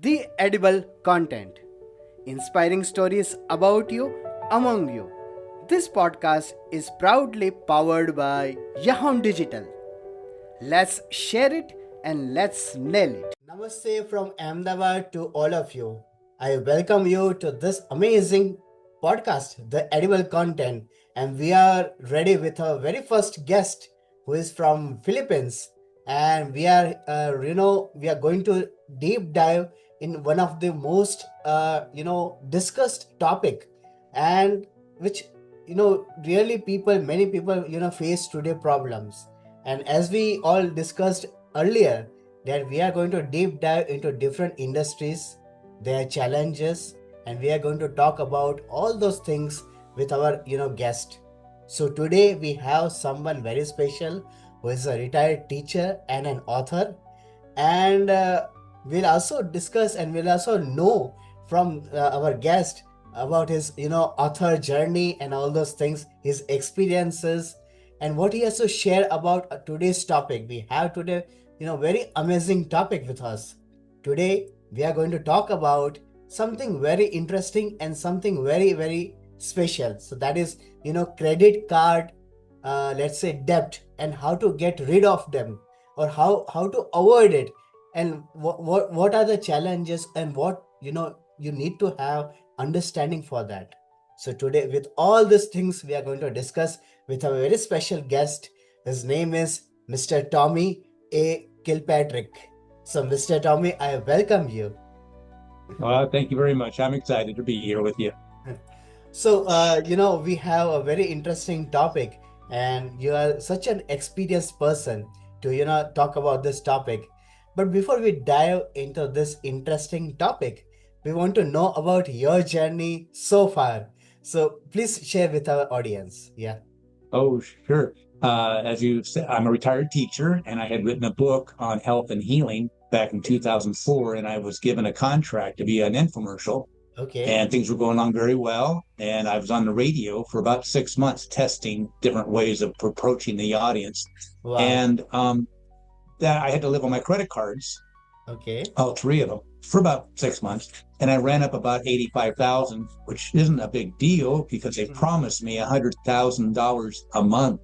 the edible content, inspiring stories about you, among you. This podcast is proudly powered by Yahoo Digital. Let's share it and let's nail it. Namaste from Ahmedabad to all of you. I welcome you to this amazing podcast, The Edible Content, and we are ready with our very first guest who is from Philippines, and we are going to deep dive in one of the most discussed topic, and which really many people face today problems. And as we all discussed earlier, that we are going to deep dive into different industries, their challenges, and we are going to talk about all those things with our guest. So today we have someone very special who is a retired teacher and an author, and we'll also discuss and we'll also know from our guest about his author journey and all those things, his experiences, and what he has to share about today's topic. We have today very amazing topic with us. Today we are going to talk about something very interesting and something very very special. So that is credit card, let's say debt, and how to get rid of them, or how to avoid it, and what are the challenges, and what you need to have understanding for that. So today, with all these things, we are going to discuss with a very special guest. His name is Mr. Tommy Kilpatrick. So Mr. Tommy, I welcome you. Well, thank you very much. I'm excited to be here with you. So, we have a very interesting topic, and you are such an experienced person to, talk about this topic. But before we dive into this interesting topic, we want to know about your journey so far. So, please share with our audience. Yeah. Oh, sure. As you said, I'm a retired teacher, and I had written a book on health and healing back in 2004, and I was given a contract to be an infomercial, Okay. and things were going along very well. And I was on the radio for about 6 months testing different ways of approaching the audience. Wow. And that I had to live on my credit cards, Okay. all three of them, for about 6 months. And I ran up about 85,000, which isn't a big deal because they promised me $100,000 a month.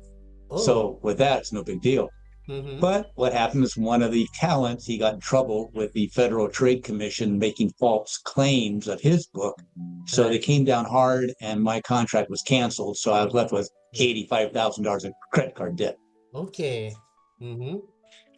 Oh. So with that, it's no big deal. But what happened is one of the talents, he got in trouble with the Federal Trade Commission making false claims of his book. So they came down hard and my contract was canceled. So I was left with $85,000 of credit card debt. Okay.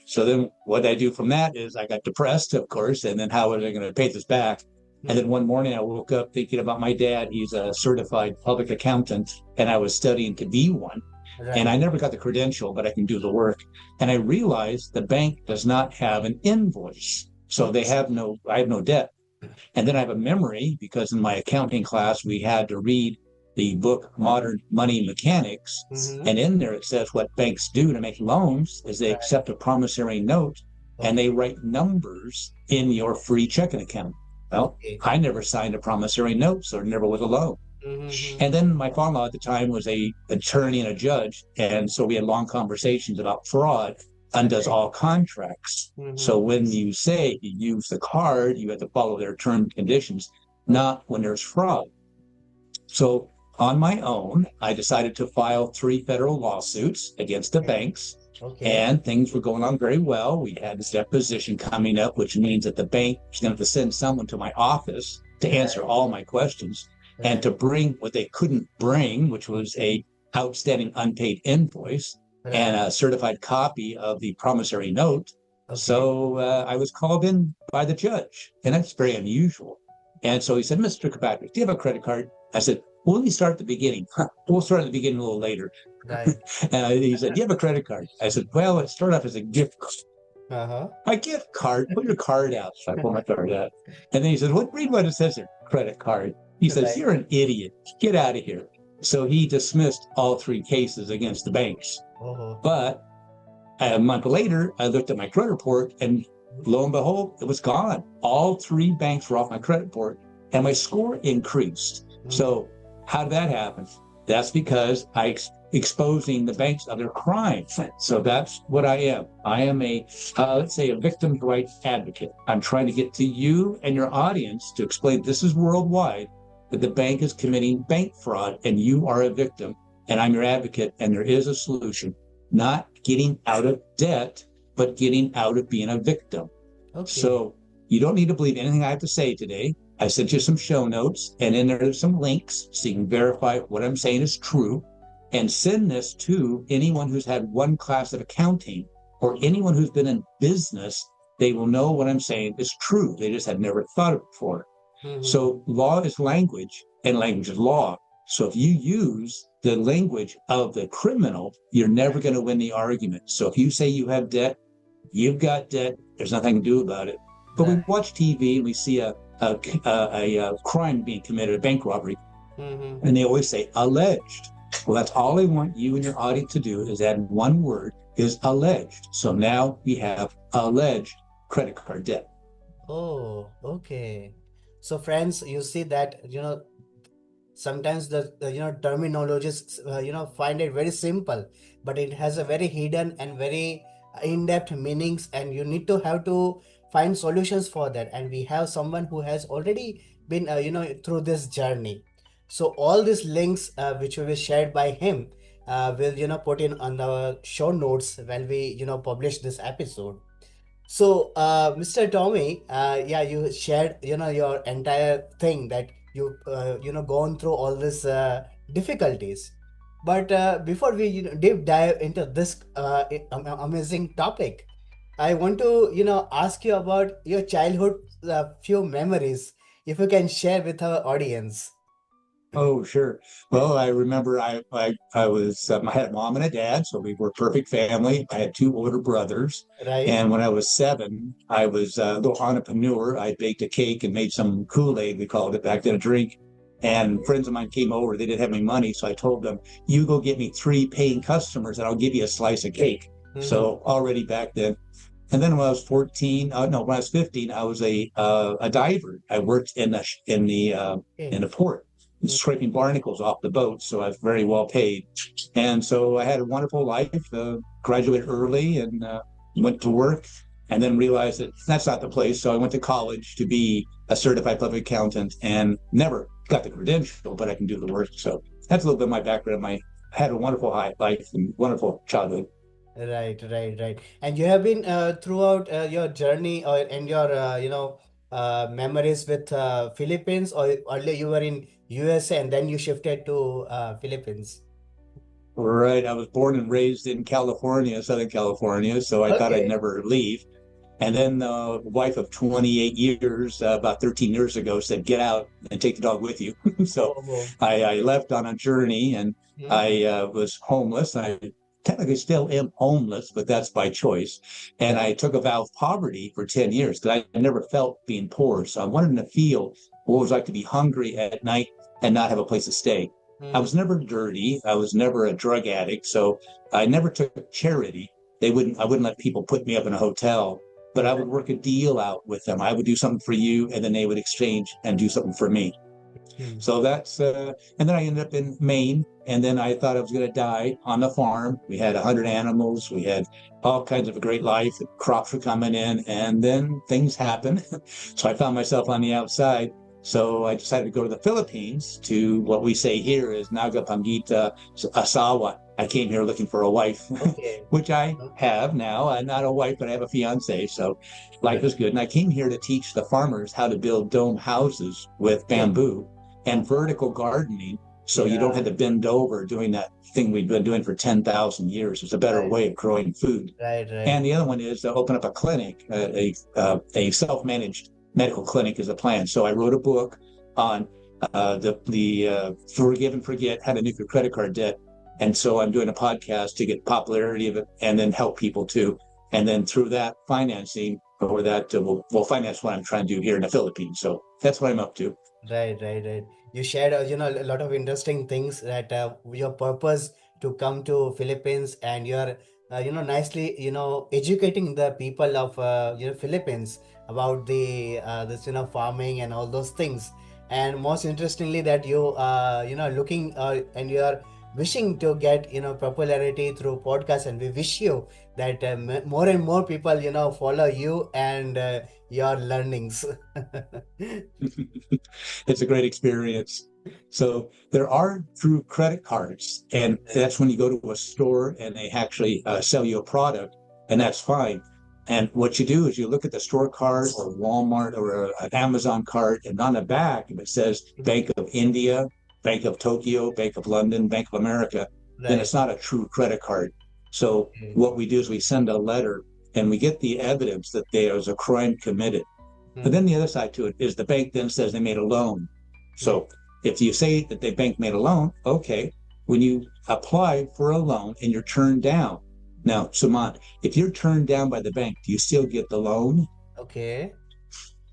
So then what I do from that is I got depressed, of course, and then how was I going to pay this back? And then one morning I woke up thinking about my dad. He's a certified public accountant, and I was studying to be one. Right. And I never got the credential, but I can do the work. And I realized the bank does not have an invoice. So I have no debt. And then I have a memory because in my accounting class, we had to read the book Modern Money Mechanics. And in there, it says what banks do to make loans is they accept a promissory note and they write numbers in your free checking account. Well, I never signed a promissory note, so it never was a loan. And then my father-in-law at the time was an attorney and a judge. And so we had long conversations about fraud, undoes all contracts. So when you say you use the card, you have to follow their terms and conditions, not when there's fraud. So on my own, I decided to file 3 federal lawsuits against the banks. And things were going on very well. We had this deposition coming up, which means that the bank is going to have to send someone to my office to answer all my questions. And to bring what they couldn't bring, which was a outstanding unpaid invoice and a certified copy of the promissory note. So I was called in by the judge, and that's very unusual. And so he said, Mr. Kilpatrick, do you have a credit card? I said, well, let me start at the beginning. We'll start at the beginning a little later. Right. And he said, do you have a credit card? I said, well, it started off as a gift card. A gift card? Put your card out. So I pulled my card out. And then he said, read what it says there, credit card. He says, you're an idiot. Get out of here. So he dismissed all 3 cases against the banks. But a month later, I looked at my credit report and lo and behold, it was gone. All 3 banks were off my credit report and my score increased. So how did that happen? That's because I exposing the banks of their crimes. So that's what I am. I am let's say, a victim's rights advocate. I'm trying to get to you and your audience to explain this is worldwide, that the bank is committing bank fraud and you are a victim, and I'm your advocate, and there is a solution. Not getting out of debt, but getting out of being a victim. Okay. So you don't need to believe anything I have to say today. I sent you some show notes, and in there there's some links so you can verify what I'm saying is true, and send this to anyone who's had one class of accounting or anyone who's been in business. They will know what I'm saying is true. They just had never thought of it before. Mm-hmm. So law is language and language is law. So if you use the language of the criminal, you're never going to win the argument. So if you say you have debt, you've got debt. There's nothing to do about it. But we Right. watch TV and we see a crime being committed, a bank robbery, Mm-hmm. and they always say alleged. Well, that's all I want you and your audience to do is add one word, is alleged. So now we have alleged credit card debt. Oh, okay. So friends, you see that, sometimes the terminologists find it very simple, but it has a very hidden and very in-depth meanings, and you need to have to find solutions for that, and we have someone who has already been through this journey. So all these links which will be shared by him will put in on the show notes when we publish this episode. So, Mr. Tommy, yeah, you shared, your entire thing that gone through all these difficulties. But before we deep dive into this amazing topic, I want to, ask you about your childhood few memories, if you can share with our audience. Oh, sure. Well, I remember I was I had a mom and a dad, so we were a perfect family. I had two older brothers, Right? and when I was 7, I was a little entrepreneur. I baked a cake and made some Kool-Aid, we called it back then, a drink. And friends of mine came over. They didn't have any money, so I told them, "You go get me 3 paying customers, and I'll give you a slice of cake." Mm-hmm. So already back then. And then when I was 14, no, when I was 15, I was a diver. I worked in Okay. the port, scraping barnacles off the boat. So I was very well paid. And so I had a wonderful life, graduated early and went to work, and then realized that that's not the place. So I went to college to be a certified public accountant and never got the credential, but I can do the work. So that's a little bit of my background. I had a wonderful life and wonderful childhood. Right, right, right. And you have been throughout your journey or and your memories with Philippines, or earlier you were in USA and then you shifted to Philippines. Right. I was born and raised in California, Southern California. So I thought I'd Okay. never leave. And then the wife of 28 years, about 13 years ago, said, "Get out and take the dog with you." So Oh. I left on a journey, and Hmm. I was homeless. I technically still am homeless, but that's by choice. And I Right. took a vow of poverty for 10 years because I never felt being poor. So I wanted to feel what it was like to be hungry at night and not have a place to stay. I Hmm. was never dirty. I was never a drug addict. So I never took charity. I wouldn't let people put me up in a hotel, but I would work a deal out with them. I would do something for you, and then they would exchange and do something for me. Hmm. So and then I ended up in Maine, and then I thought I was going to die on the farm. We had 100 animals, we had all kinds of a great life. The crops were coming in, and then things happened. So I found myself on the outside. So I decided to go to the Philippines, to what we say here is Nagapangita Asawa. I came here looking for a wife, Okay. which I Okay. have now. I'm not a wife, but I have a fiance. So life Right. is good. And I came here to teach the farmers how to build dome houses with Okay. bamboo and vertical gardening. So you don't Yeah. have to bend over doing that thing we've been doing for 10,000 years. It's a better Right. way of growing food. Right. And Right. the other one is to open up a clinic, a self-managed medical clinic is a plan. So I wrote a book on the forgive and forget, how to nuke your credit card debt. And so I'm doing a podcast to get popularity of it and then help people too. And then through that financing, or that we'll finance what I'm trying to do here in the Philippines. So that's what I'm up to. Right, right, right. You shared, a lot of interesting things that your purpose to come to Philippines, and you're, nicely, educating the people of, Philippines about the this, farming and all those things. And most interestingly, that you, looking and you are wishing to get popularity through podcast, and we wish you that more and more people follow you and your learnings. It's a great experience. So there are true credit cards, and that's when you go to a store and they actually sell you a product, and that's fine. And what you do is you look at the store card or Walmart or an Amazon card, and on the back, if it says Bank of India, Bank of Tokyo, Bank of London, Bank of America, then Right. it's not a true credit card. So Okay. what we do is we send a letter and we get the evidence that there was a crime committed. But then Mhm. the other side to it is the bank then says they made a loan. Mhm. So if you say that the bank made a loan, okay, when you apply for a loan and you're turned down. Now, Sumant, if you're turned down by the bank, do you still get the loan? Okay.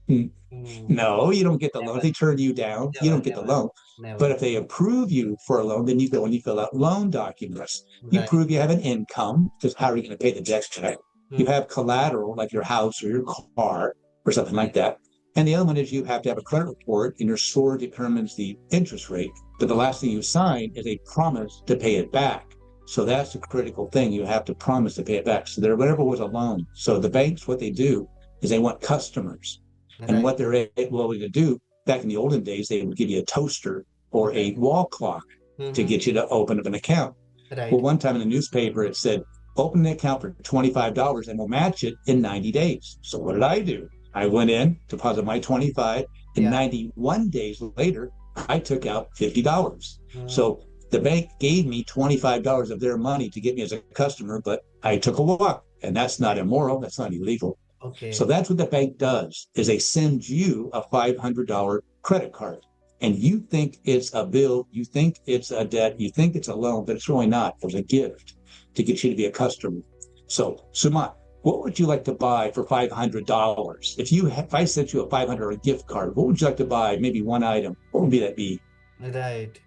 Hmm. Hmm. No, you don't get the loan. If Never, they turn you down, you never, don't get the never, loan. But never. if they approve you for a loan, then you go and you fill out loan documents. You Right. prove you have an income, because how are you going to pay the debt check? You Hmm. have collateral, like your house or your car or something like Right. that. And the other one is you have to have a credit report, and your score determines the interest rate. But the last thing you sign is a promise to pay it back. So that's the critical thing. You have to promise to pay it back. So there never was a loan. So the banks, what they do is they want customers. And Right. what they're willing to do, back in the olden days, they would give you a toaster or Right. a wall clock to Mm-hmm. get you to open up an account. Well, Right. one time in the newspaper, it said, open an account for $25 and we'll match it in 90 days. So what did I do? I went in, deposited my 25, and Yeah. 91 days later, I took out $50. Mm. So the bank gave me $25 of their money to get me as a customer, but I took a walk, and that's not immoral. That's not illegal. So Okay. that's what the bank does is they send you a $500 credit card, and you think it's a bill, you think it's a debt, you think it's a loan, but it's really not. It was a gift to get you to be a customer. So, Sumant, what would you like to buy for $500? If I sent you a $500 gift card, what would you like to buy? Maybe one item. What would that be? Right.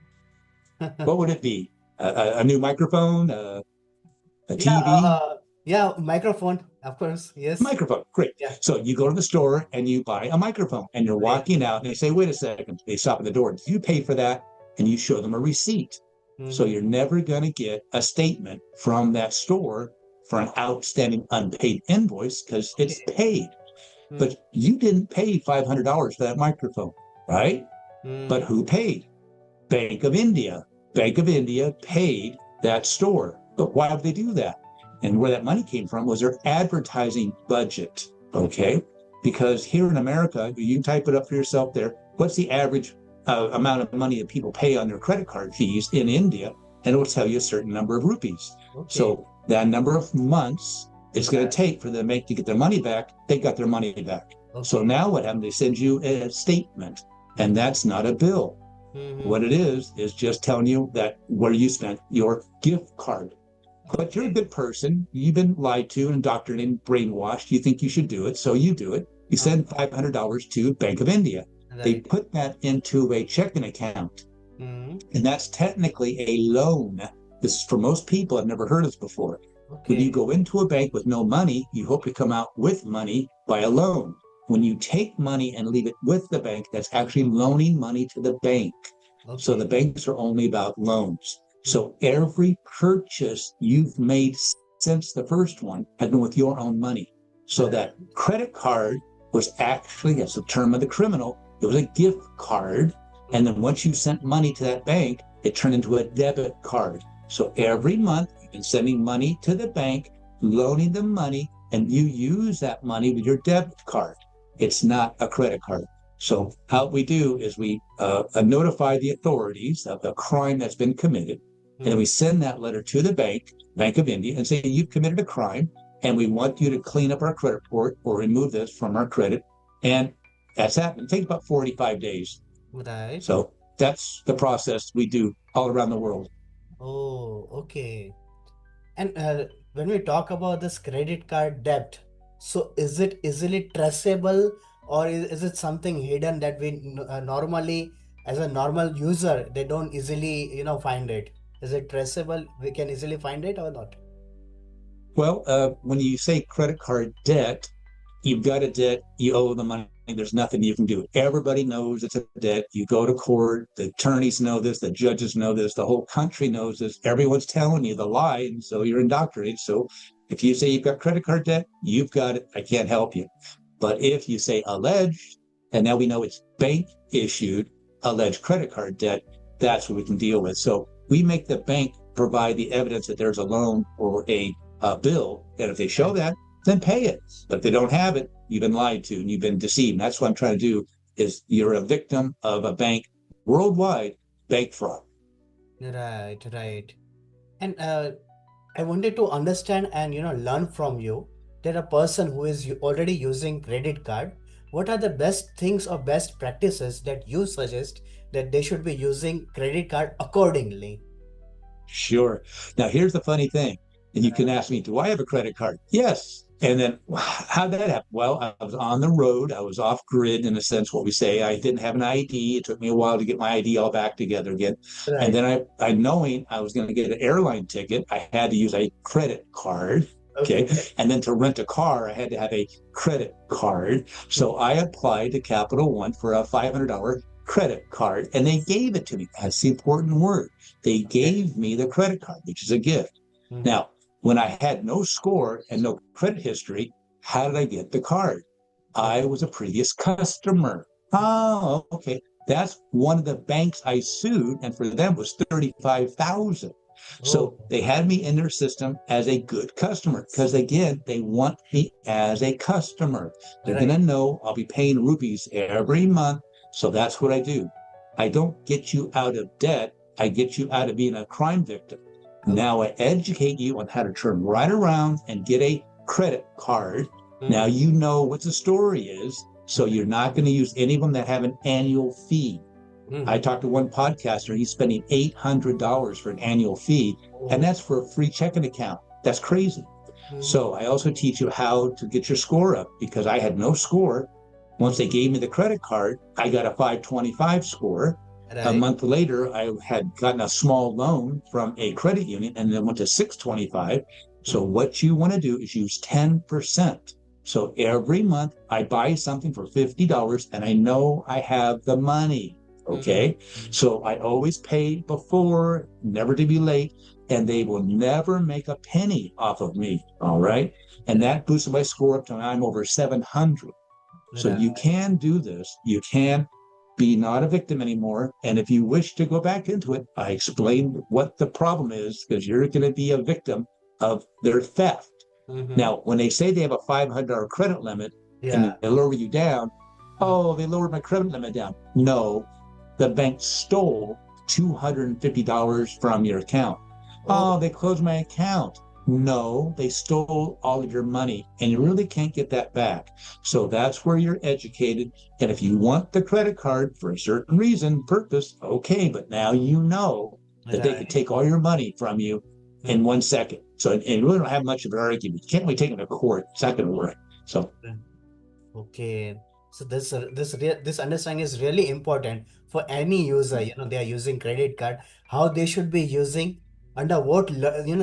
What would it be? A new microphone, a Yeah. TV? Yeah. Microphone. Of course. Yes. Microphone. Great. Yeah. So you go to the store and you buy a microphone, and you're Right. walking out and they say, wait a second. They stop at the door. Do you pay for that? And you show them a receipt. So Mm-hmm. you're never going to get a statement from that store for an outstanding unpaid invoice because it's Okay. paid. Mm. But you didn't pay $500 for that microphone, right? But Mm. who paid? Bank of India. Bank of India paid that store. But why would they do that? And where that money came from was their advertising budget. Okay. Because here in America, you can type it up for yourself there. What's the average amount of money that people pay on their credit card fees in India? And it will tell you a certain number of rupees. Okay. So that number of months it's going to Right. take for them to get their money back. They got their money back. So Okay. now what happened? They send you a statement, and that's not a bill. Mm-hmm. What it is just telling you that where you spent your gift card. But you're a Okay. good person. You've been lied to and indoctrinated and brainwashed. You think you should do it, so you do it. You send $500 to Bank of India. They Right. put that into a checking account, Mm-hmm. and that's technically a loan. This is for most people. I've never heard of this before. When you Okay. go into a bank with no money, you hope to come out with money by a loan. When you take money and leave it with the bank, that's actually loaning money to the bank. So the Okay. banks are only about loans. Mm. So every purchase you've made since the first one has been with your own money. So Right. that credit card was actually, as the term of the criminal, it was a gift card. And then once you sent money to that bank, it turned into a debit card. So every month you've been sending money to the bank, loaning them money, and you use that money with your debit card. It's not a credit card. So how we do is we notify the authorities of the crime that's been committed, and then Mm. we send that letter to the bank, Bank of India, and say you've committed a crime, and we want you to clean up our credit report or remove this from our credit. And that's happened. It takes about 45 days. Right. So that's the process we do all around the world. Oh, okay. And when we talk about this credit card debt, so is it easily traceable, or is it something hidden that we normally, as a normal user, they don't easily, find it? Is it traceable? We can easily find it or not? Well, when you say credit card debt, you've got a debt, you owe the money, there's nothing you can do. Everybody knows it's a debt. You go to court, the attorneys know this, the judges know this, the whole country knows this. Everyone's telling you the lie, and so you're indoctrinated. So if you say you've got credit card debt, you've got it. I can't help you. But if you say alleged, and now we know it's bank issued alleged credit card debt, that's what we can deal with. So we make the bank provide the evidence that there's a loan or a bill, and if they show that, then pay it. But if they don't have it, you've been lied to and you've been deceived. And that's what I'm trying to do is you're a victim of a bank worldwide bank fraud. Right, right. And I wanted to understand and learn from you that a person who is already using credit card, what are the best things or best practices that you suggest that they should be using credit card accordingly? Sure. Now, here's the funny thing. And you can ask me, do I have a credit card? Yes. And then how'd that happen? Well, I was on the road. I was off grid in a sense, what we say. I didn't have an ID. It took me a while to get my ID all back together again. And Right. then I knowing I was going to get an airline ticket, I had to use a credit card. Okay. Okay. And then to rent a car, I had to have a credit card. So I applied to Capital One for a $500 credit card and they gave it to me. That's the important word. They Okay. gave me the credit card, which is a gift. Mm-hmm. Now, when I had no score and no credit history, how did I get the card? I Okay. was a previous customer. Oh, okay. That's one of the banks I sued, and for them was 35,000. Oh, So they had me in their system as a good customer because again, they want me as a customer. They're right. gonna know I'll be paying rupees every month. So that's what I do. I don't get you out of debt. I get you out of being a crime victim. Now I Okay. educate you on how to turn right around and get a credit card. Now Mm-hmm. you know what the story is. So you're not going to use any of them that have an annual fee. I Mm-hmm. talked to one podcaster, he's spending $800 for an annual fee, and Oh. that's for a free checking account. That's crazy. Mm-hmm. So I also teach you how to get your score up because I had no score. Once they gave me the credit card, I got a 525 score. A Right. month later, I had gotten a small loan from a credit union and then went to 625. So Mm-hmm. what you want to do is use 10%. So every month I buy something for $50 and I know I have the money. Okay. Mm-hmm. So I always pay before, never to be late, and they will never make a penny off of me. All right. And Right. that boosted my score up to I'm over 700. So you Right. can do this. You can be not a victim anymore. And if you wish to go back into it, I explained what the problem is because you're going to be a victim of their theft. Mm-hmm. Now, when they say they have a $500 credit limit Yeah. and they lower you down, Mm. oh, they lowered my credit limit down. No, the bank stole $250 from your account. Oh. Oh, they closed my account. No, they stole all of your money and you really can't get that back. So that's where you're educated. And if you want the credit card for a certain reason, purpose, okay, but now you know that they could Right. take all your money from you in Mm. 1 second. So, and you really don't have much of an argument. You can't really take it to court. It's not going to work. So, Okay, so this understanding is really important for any user. They are using credit card, how they should be using, under what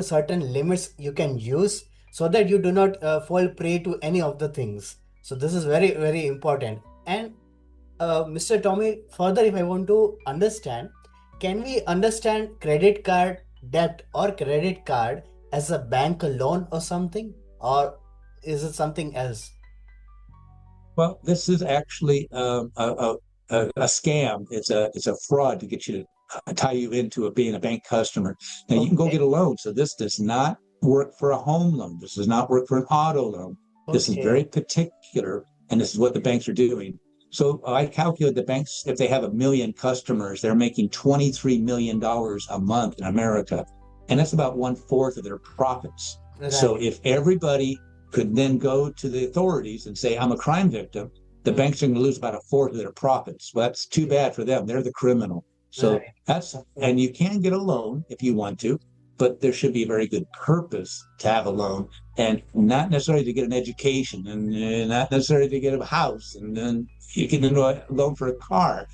certain limits you can use, so that you do not fall prey to any of the things. So this is very very important. And Mr. Tommy, further, if I want to understand, can we understand credit card debt or credit card as a bank loan or something, or is it something else? well, this is actually a scam. It's a fraud to get you to tie you into being a bank customer. Now you can go Okay. get a loan. So this does not work for a home loan. This does not work for an auto loan. This is Okay. very particular, and this is what the banks are doing. So I calculate the banks, if they have 1 million customers, they're making $23 million a month in America. And that's about 1/4 of their profits. So Right. if everybody could then go to the authorities and say, I'm a crime victim, the Mm. banks are going to lose about 1/4 of their profits. Well, that's too bad for them. They're the criminal. So Right. and you can get a loan if you want to, but there should be a very good purpose to have a loan and not necessarily to get an education and not necessarily to get a house and then you can do a loan for a car.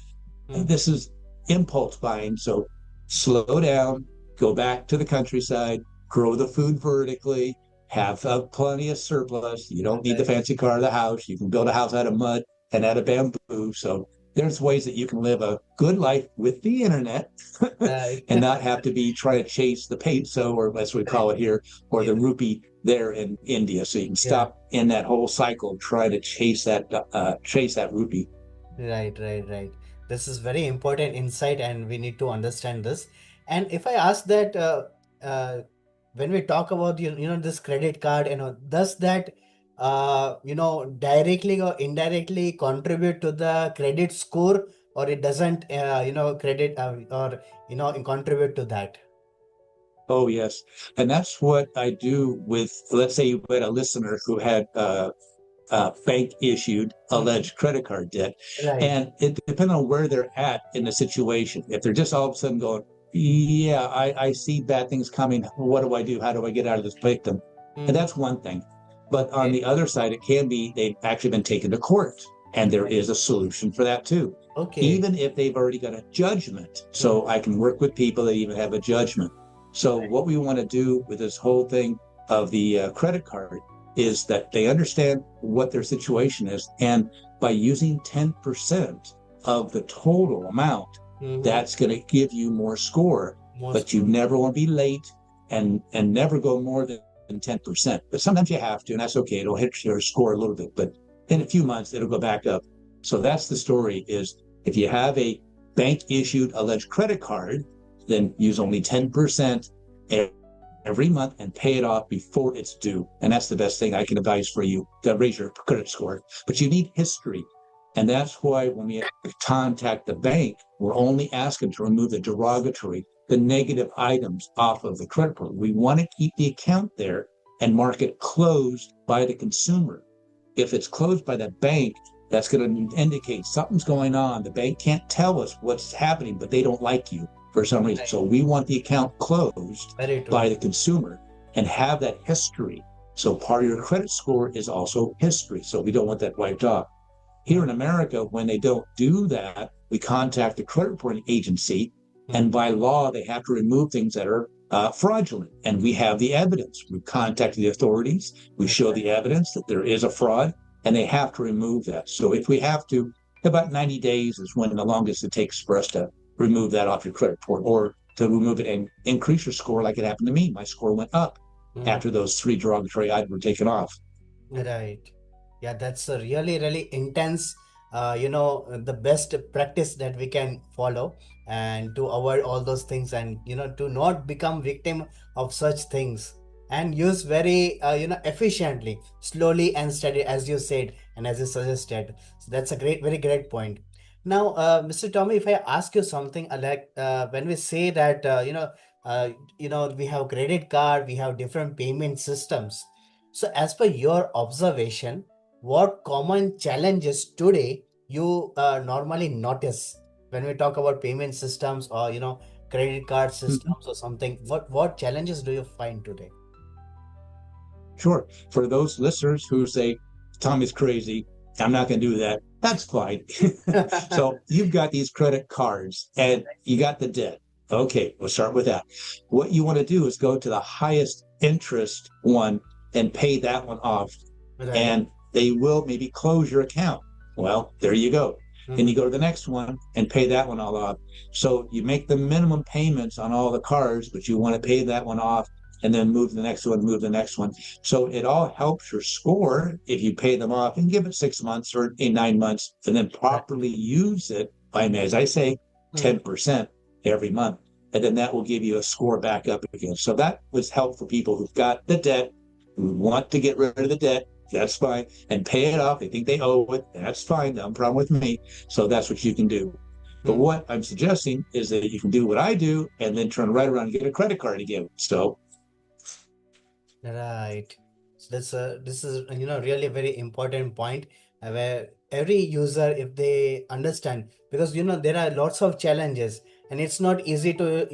Mm. This is impulse buying. So slow down, go back to the countryside, grow the food vertically, have plenty of surplus. You don't need the Right. fancy car or the house. You can build a house out of mud and out of bamboo. So there's ways that you can live a good life with the internet Right. and not have to be trying to chase the peso, or as we Right. call it here, or Yeah. the rupee there in India. So you can Yeah. stop in that whole cycle, try to chase that rupee. Right, right, right. This is very important insight, and we need to understand this. And if I ask that, when we talk about this credit card, does that directly or indirectly contribute to the credit score, or it doesn't credit or contribute to that? Oh, yes. And that's what I do with, let's say you had a listener who had bank issued Mhm. alleged credit card debt. Right. And it depends on where they're at in the situation. If they're just all of a sudden going, yeah, I see bad things coming. What do I do? How do I get out of this victim? And Mm-hmm. that's one thing. But on Okay. the other side, it can be they've actually been taken to court, and there Right. is a solution for that too. Okay. Even if they've already got a judgment. Mhm. So I can work with people that even have a judgment. So Right. what we want to do with this whole thing of the credit card is that they understand what their situation is. And by using 10% of the total amount, Mm-hmm. that's going to give you more score. But Most. you never want to be late and never go more than 10%. But sometimes you have to, and that's okay. It'll hit your score a little bit, but in a few months, it'll go back up. So that's the story is if you have a bank issued alleged credit card, then use only 10% every month and pay it off before it's due. And that's the best thing I can advise for you to raise your credit score. But you need history. And that's why when we contact the bank, we're only asking to remove the derogatory, the negative items off of the credit report. We want to keep the account there and mark it closed by the consumer. If it's closed by the bank, that's going to indicate something's going on. The bank can't tell us what's happening, but they don't like you for some reason. Right. So we want the account closed Very by true. the consumer and have that history. So part of your credit score is also history. So we don't want that wiped off. Here in Mm. America, when they don't do that, we contact the credit reporting agency, and Mm. by law, they have to remove things that are fraudulent. And we have the evidence. We contact the authorities, we show the evidence that there is a fraud, and they have to remove that. So if we have to, about 90 days is when the longest it takes for us to remove that off your credit report or to remove it and increase your score, like it happened to me. My score went up Mm. after those three derogatory items were taken off. Right. Yeah, that's a really, really intense, the best practice that we can follow and to avoid all those things and, to not become victim of such things and use very, efficiently, slowly and steady, as you said, and as you suggested. So that's a great, very great point. Now, Mr. Tommy, if I ask you something when we say that, we have credit card, we have different payment systems. So, as per your observation, what common challenges today you normally notice when we talk about payment systems or credit card Mhm. systems or something? What challenges do you find today? Sure. For those listeners who say, Tommy's crazy, I'm not going to do that, that's fine. So you've got these credit cards and you got the debt. Okay, we'll start with that. What you want to do is go to the highest interest one and pay that one off, Right. and they will maybe close your account. Well, there you go. Then Mhm. you go to the next one and pay that one all off. So you make the minimum payments on all the cards, but you want to pay that one off and then move the next one, move the next one. So it all helps your score if you pay them off and give it 6 months or 9 months and then Right. properly use it by, as I say, Mhm. 10% every month. And then that will give you a score back up again. So that was helpful for people who've got the debt, who want to get rid of the debt. That's fine. And pay it off. They think they owe it. That's fine. No problem with me. So that's what you can do. But Mhm. what I'm suggesting is that you can do what I do and then turn right around and get a credit card again. So Right. So this is really a very important point where every user, if they understand, because there are lots of challenges and it's not easy to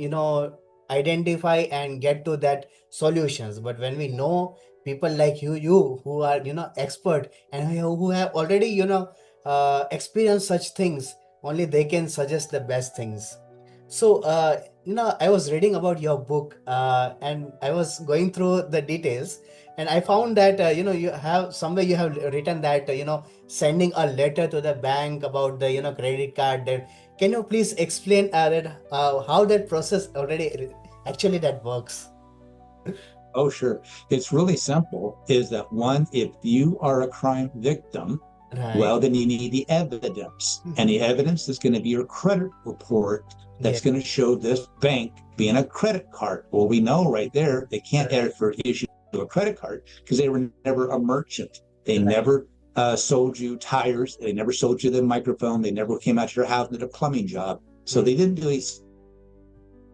identify and get to that solutions. But when we know people like you who are expert and who have already experienced such things, only they can suggest the best things. So I was reading about your book, and I was going through the details, and I found that you have somewhere you have written that sending a letter to the bank about the credit card. That can you please explain how that process already actually that works? Oh, sure. It's really simple. Is that one, if you are a crime victim, Right. well, then you need the evidence. And the evidence is going to be your credit report Yeah. that's going to show this bank being a credit card. Well, we know right there they can't ever issue a credit card because they were never a merchant. They Right. never sold you tires. They never sold you the microphone. They never came out to your house and did a plumbing job. So Mm. they didn't do any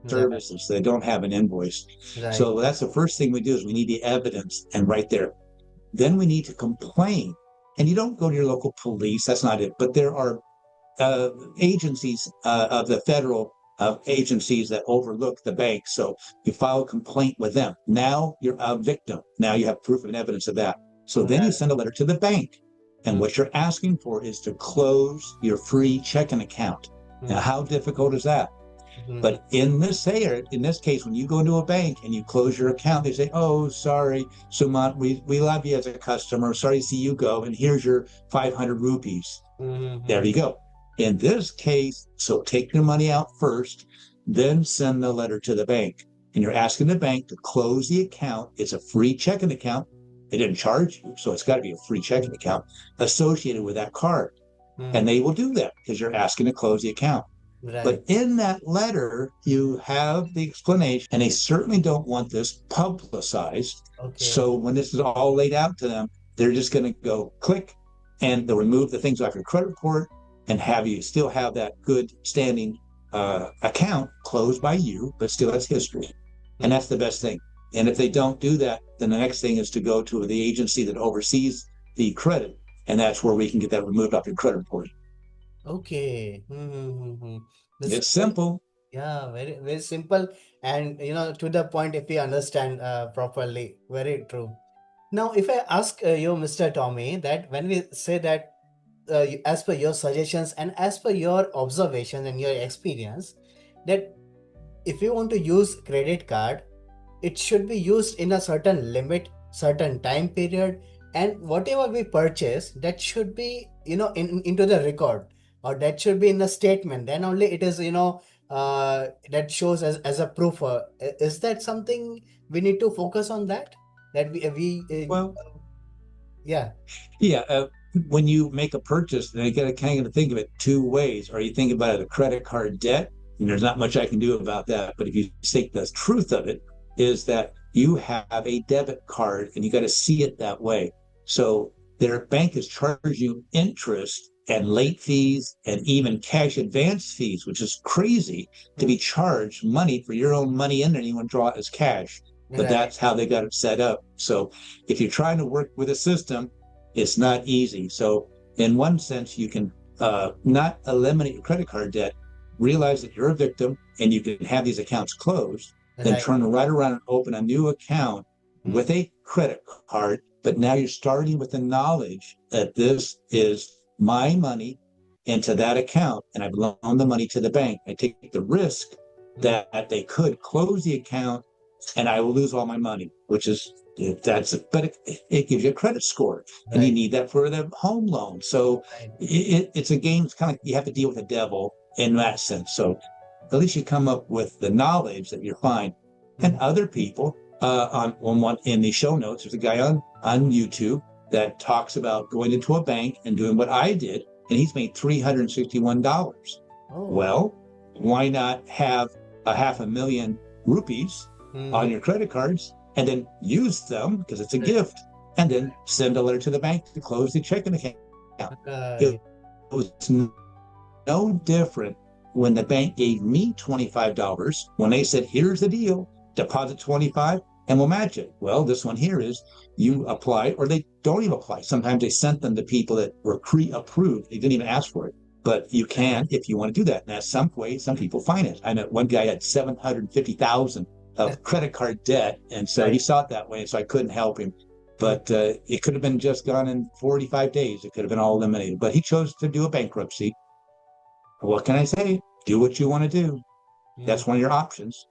Right. services. They don't have an invoice. Right. So that's the first thing we do is we need the evidence and right there. Then we need to complain. And you don't go to your local police. That's not it. But there are agencies of the federal agencies that overlook the bank. So you file a complaint with them. Now you're a victim. Now you have proof and evidence of that. So then you Right. send a letter to the bank. And Mm. what you're asking for is to close your free checking account. Now, Mm. how difficult is that? Mhm. But in this case, when you go into a bank and you close your account, they say, "Oh, sorry, Sumant, we love you as a customer. Sorry to see you go, and here's your 500 rupees." There Mhm. you go. In this case, so take your money out first, then send the letter to the bank. And you're asking the bank to close the account. It's a free checking account. They didn't charge you, so it's got to be a free checking account associated with that card. And Mhm. they will do that because you're asking to close the account. Right. But in that letter, you have the explanation, and they certainly don't want this publicized. Okay. So when this is all laid out to them, they're just going to go click and they'll remove the things off your credit report and have you still have that good standing account closed by you, but still has history. And Mm. that's the best thing. And if they don't do that, then the next thing is to go to the agency that oversees the credit. And that's where we can get that removed off your credit report. Okay. Mm-hmm. This It's very, simple. yeah, very very simple, and to the point if we understand properly. Very true. Now, if I ask you, Mr. Tommy, that when we say that as per your suggestions and as per your observation and your experience, that if you want to use credit card, it should be used in a certain limit, certain time period, and whatever we purchase, that should be into the record, or that should be in the statement. Then only it is that shows as a proof. Is that something we need to focus on, that we Well, yeah. yeah, when you make a purchase, then you got to kind of think of it two ways. Or you think about it a credit card debt, and there's not much I can do about that. But if you take the truth of it, is that you have a debit card, and you got to see it that way. So their bank is charging you interest and late fees and even cash advance fees, which is crazy to Mm. be charged money for your own money in there and you want to draw it as cash. But Right. that's how they got it set up. So if you're trying to work with a system, it's not easy. So in one sense, you can not eliminate your credit card debt, realize that you're a victim and you can have these accounts closed, then Right. turn right around and open a new account Mm. with a credit card. But now you're starting with the knowledge that this is my money into that account and I've loaned the money to the bank. I take the risk Mm. that they could close the account and I will lose all my money, which is but it gives you a credit score, and you Right. need that for the home loan. So Right. it's a game. It's kind of like you have to deal with the devil in that sense. So at least you come up with the knowledge that you're fine. And Mhm. other people on one in the show notes, there's a guy on YouTube that talks about going into a bank and doing what I did, and he's made $361. Oh. Well, why not have a half a million rupees Mhm. on your credit cards and then use them because it's a Right. gift and then send a letter to the bank to close the checking account. It Right. was no different when the bank gave me $25 when they said, "Here's the deal, deposit 25 and we'll match it." Well, this one here is you apply or they don't even apply. Sometimes they sent them to people that were pre-approved. They didn't even ask for it. But you can if you want to do that. Now, some way, some people finance. I know one guy had 750,000 of credit card debt, and so he Right. saw it that way. So I couldn't help him. Mm. But it could have been just gone in 45 days. It could have been all eliminated. But he chose to do a bankruptcy. What can I say? Do what you want to do. Mm. That's one of your options.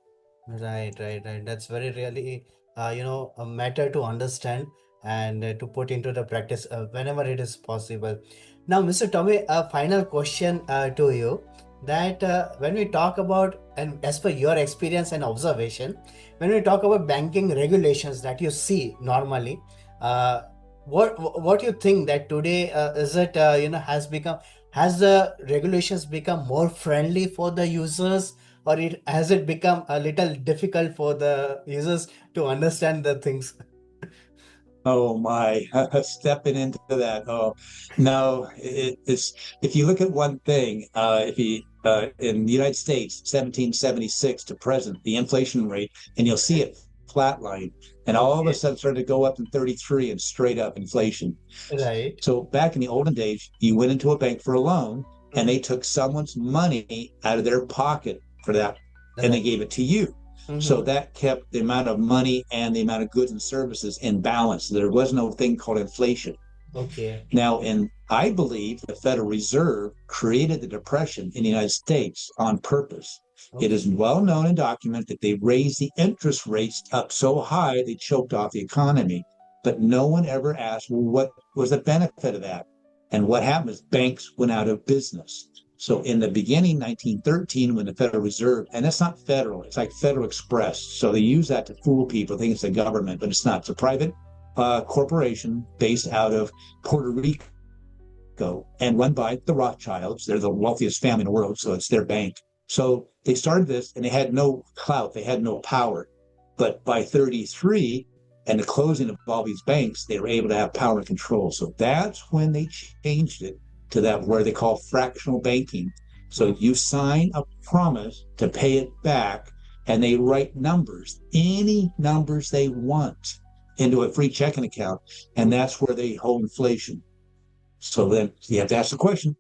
Right, right, right. That's very really, a matter to understand and to put into the practice whenever it is possible. Now, Mr. Tommy, a final question to you that when we talk about, and as per your experience and observation, when we talk about banking regulations that you see normally, uh, what you think that today is it has the regulations become more friendly for the users, or it has it become a little difficult for the users to understand the things? Oh my, stepping into that. Oh no, it's if you look at one thing, if you in the United States, 1776 to present, the inflation rate, and you'll see it flatline, and all of a Okay, sudden started to go up in 33 and straight up inflation. right. So back in the olden days, you went into a bank for a loan, and Mm-hmm. they took someone's money out of their pocket for that, and they Right. gave it to you. So Mm-hmm. that kept the amount of money and the amount of goods and services in balance. There was no thing called inflation. Okay. Now, I believe the Federal Reserve created the Depression in the United States on purpose. It Okay. is well known and documented that they raised the interest rates up so high they choked off the economy. But no one ever asked, well, what was the benefit of that? And what happened is banks went out of business. So in the beginning, 1913, when the Federal Reserve, and it's not federal, it's like Federal Express. So they use that to fool people, think it's the government, but it's not. It's a private corporation based out of Puerto Rico and run by the Rothschilds. They're the wealthiest family in the world, so it's their bank. So they started this and they had no clout, they had no power. But by 33 and the closing of all these banks, they were able to have power and control. So that's when they changed it to that where they call fractional banking. So Mm. you sign a promise to pay it back, and they write numbers, any numbers they want, into a free checking account. And that's where they hold inflation. So then you have to ask the question.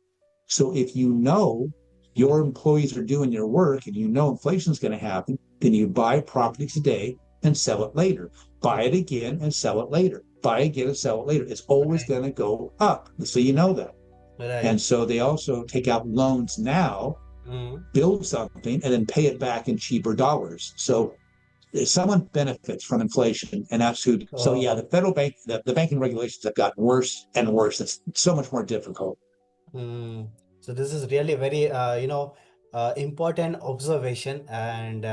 So if you know your employees are doing their work and you know inflation is going to happen, then you buy property today and sell it later. Buy it again and sell it later. Buy again and sell it later. It's always Right. going to go up. So you know that. And Right. so they also take out loans now, Mm. build something, and then pay it back in cheaper dollars. So someone benefits from inflation, and that's who. So yeah, Oh. the federal bank, the banking regulations have gotten worse and worse. It's so much more difficult. Hmm. So this is really very, important observation, and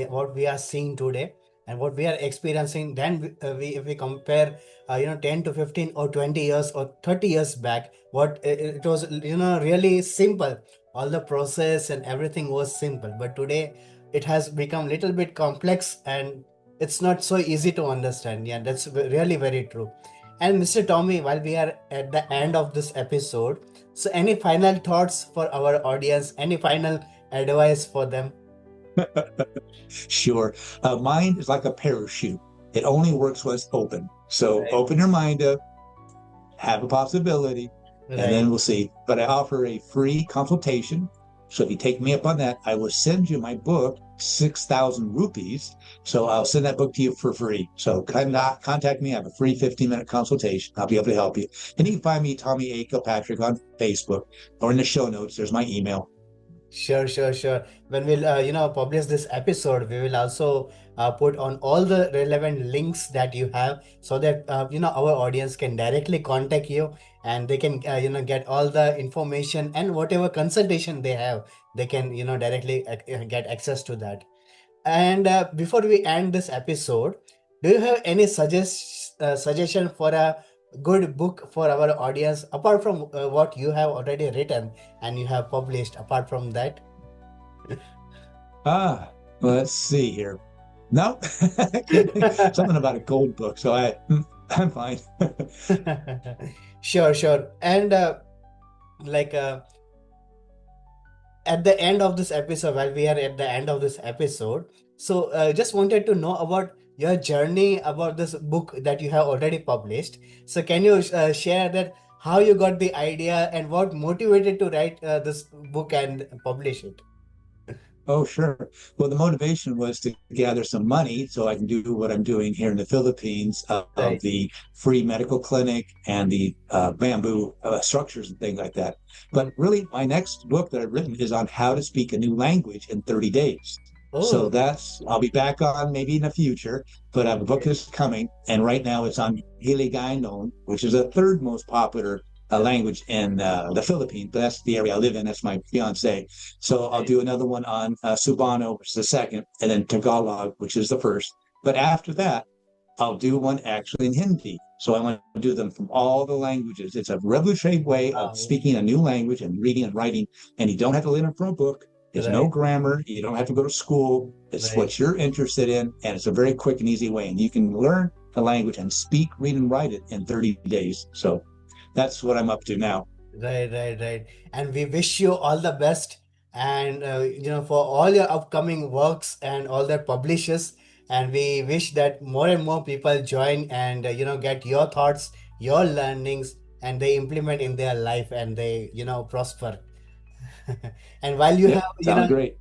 what we are seeing today and what we are experiencing. Then we if we compare, 10 to 15 or 20 years or 30 years back, what it was, really simple. All the process and everything was simple, but today it has become little bit complex and it's not so easy to understand. Yeah, that's really very true. And Mr. Tommy, while we are at the end of this episode, so, any final thoughts for our audience? Any final advice for them? Sure. Mind is like a parachute. It only works when it's open. So Right. open your mind up, have a possibility, and Right. then we'll see. But I offer a free consultation. So if you take me up on that, I will send you my book, 6,000 rupees. So I'll send that book to you for free. So contact me. I have a free 15-minute consultation. I'll be able to help you. And you can find me, Tommy A. Kilpatrick, on Facebook, or in the show notes. There's my email. Sure, sure, sure. When we'll publish this episode, we will also put on all the relevant links that you have, so that our audience can directly contact you, and they can get all the information, and whatever consultation they have, they can directly get access to that. And before we end this episode, do you have any suggestion for a good book for our audience, apart from what you have already written and you have published? Apart from that, Ah, let's see here. No, I can't think something about a gold book. So I'm fine. sure, sure. And like at the end of this episode, while we are at the end of this episode, so just wanted to know about your journey about this book that you have already published. So can you share that how you got the idea and what motivated to write this book and publish it? Oh, sure. Well, the motivation was to gather some money so I can do what I'm doing here in the Philippines of Right. the free medical clinic and the bamboo structures and things like that. Mm. But really, my next book that I've written is on how to speak a new language in 30 days. So Oh, I'll be back on maybe in the future, but the book is coming. And right now it's on Hiligaynon, which is the third most popular language in the Philippines. But that's the area I live in. That's my fiance. So I'll do another one on Subano, which is the second, and then Tagalog, which is the first. But after that, I'll do one actually in Hindi. So I want to do them from all the languages. It's a revolutionary way of wow. speaking a new language and reading and writing. And you don't have to learn it from a book. There's no Right, grammar. You don't have to go to school. It's right. what you're interested in. And it's a very quick and easy way. And you can learn the language and speak, read, and write it in 30 days. So that's what I'm up to now. Right, right, right. And we wish you all the best and for all your upcoming works and all the publishers. And we wish that more and more people join and get your thoughts, your learnings, and they implement in their life and they prosper. And while you Yep. have Sounds great.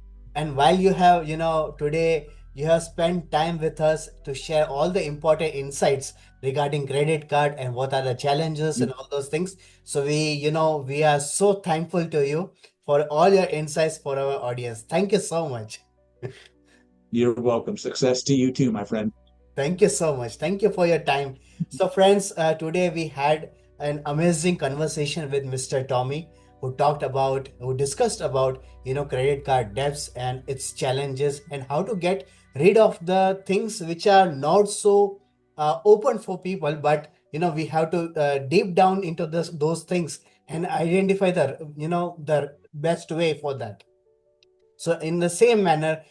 today you have spent time with us to share all the important insights regarding credit card and what are the challenges and all those things. So we are so thankful to you for all your insights for our audience. Thank you so much. You're welcome. Success to you too, my friend. Thank you so much. Thank you for your time. So, friends, today we had an amazing conversation with Mr. Tommy, who discussed about, credit card debts and its challenges and how to get rid of the things which are not so open for people, but, we have to deep down into those things and identify the best way for that. So in the same manner,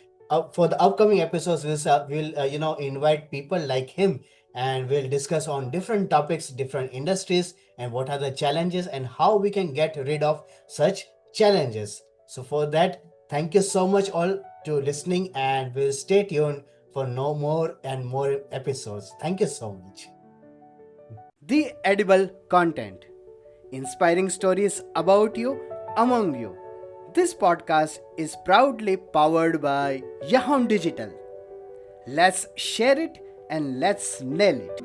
for the upcoming episodes, we'll invite people like him, and we'll discuss on different topics, different industries, and what are the challenges and how we can get rid of such challenges. So for that, thank you so much all to listening, and we'll stay tuned for no more and more episodes. Thank you so much. The edible content. Inspiring stories about you, among you. This podcast is proudly powered by Yahoo Digital. Let's share it and let's nail it.